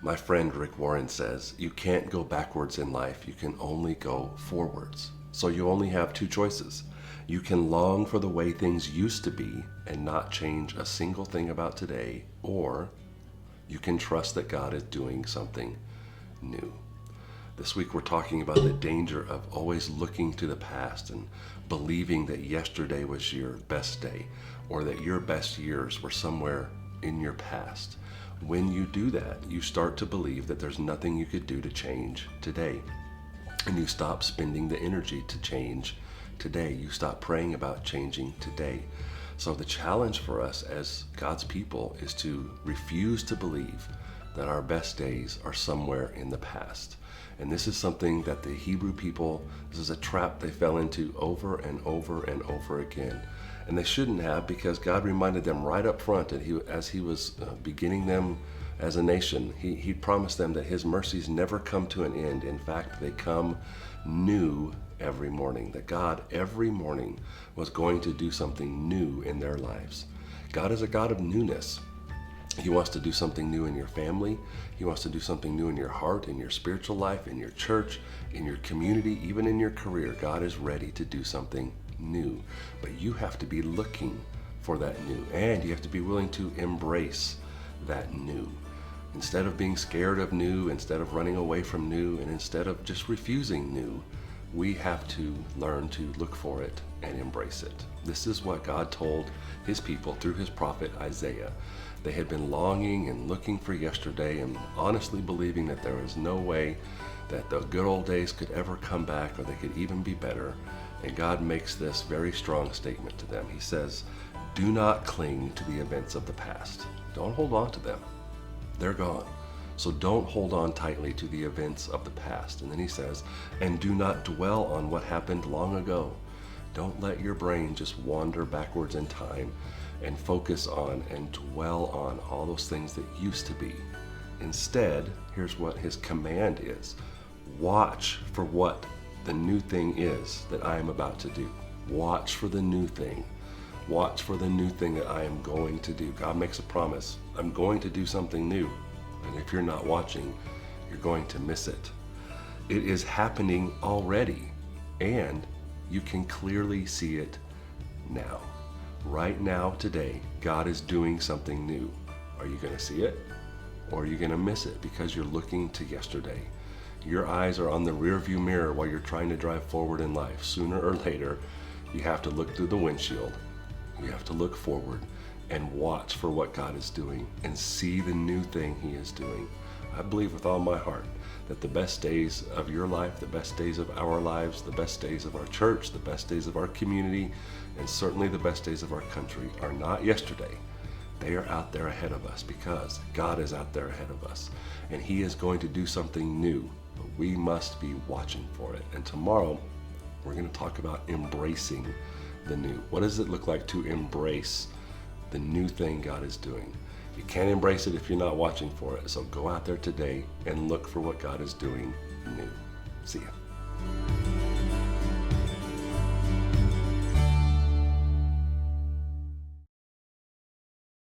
My friend Rick Warren says, you can't go backwards in life, you can only go forwards. So you only have two choices. You can long for the way things used to be and not change a single thing about today, or you can trust that God is doing something new. This week we're talking about the danger of always looking to the past and believing that yesterday was your best day or that your best years were somewhere in your past. When you do that, you start to believe that there's nothing you could do to change today. And you stop spending the energy to change today. You stop praying about changing today. So the challenge for us as God's people is to refuse to believe that our best days are somewhere in the past. And this is something that the Hebrew people, this is a trap they fell into over and over and over again. And they shouldn't have, because God reminded them right up front that as he was beginning them as a nation, he promised them that his mercies never come to an end. In fact, they come new every morning, that God every morning was going to do something new in their lives. God is a God of newness. He wants to do something new in your family. He wants to do something new in your heart, in your spiritual life, in your church, in your community, even in your career. God is ready to do something new, but you have to be looking for that new, and you have to be willing to embrace that new. Instead of being scared of new, instead of running away from new, and instead of just refusing new, we have to learn to look for it and embrace it. This is what God told his people through his prophet Isaiah. They had been longing and looking for yesterday and honestly believing that there was no way that the good old days could ever come back or they could even be better. And God makes this very strong statement to them. He says, do not cling to the events of the past. Don't hold on to them. They're gone. So don't hold on tightly to the events of the past. And then he says, and do not dwell on what happened long ago. Don't let your brain just wander backwards in time and focus on and dwell on all those things that used to be. Instead, here's what his command is. Watch for what the new thing is that I am about to do. Watch for the new thing. Watch for the new thing that I am going to do. God makes a promise. I'm going to do something new. And if you're not watching, you're going to miss it. It is happening already, and you can clearly see it now. Right now, today, God is doing something new. Are you going to see it? Or are you going to miss it because you're looking to yesterday? Your eyes are on the rearview mirror while you're trying to drive forward in life. Sooner or later, you have to look through the windshield. You have to look forward and watch for what God is doing and see the new thing he is doing. I believe with all my heart that the best days of your life, the best days of our lives, the best days of our church, the best days of our community, and certainly the best days of our country are not yesterday. They are out there ahead of us because God is out there ahead of us. And he is going to do something new, but we must be watching for it. And tomorrow, we're going to talk about embracing the new. What does it look like to embrace the new thing God is doing? You can't embrace it if you're not watching for it. So go out there today and look for what God is doing new. See ya.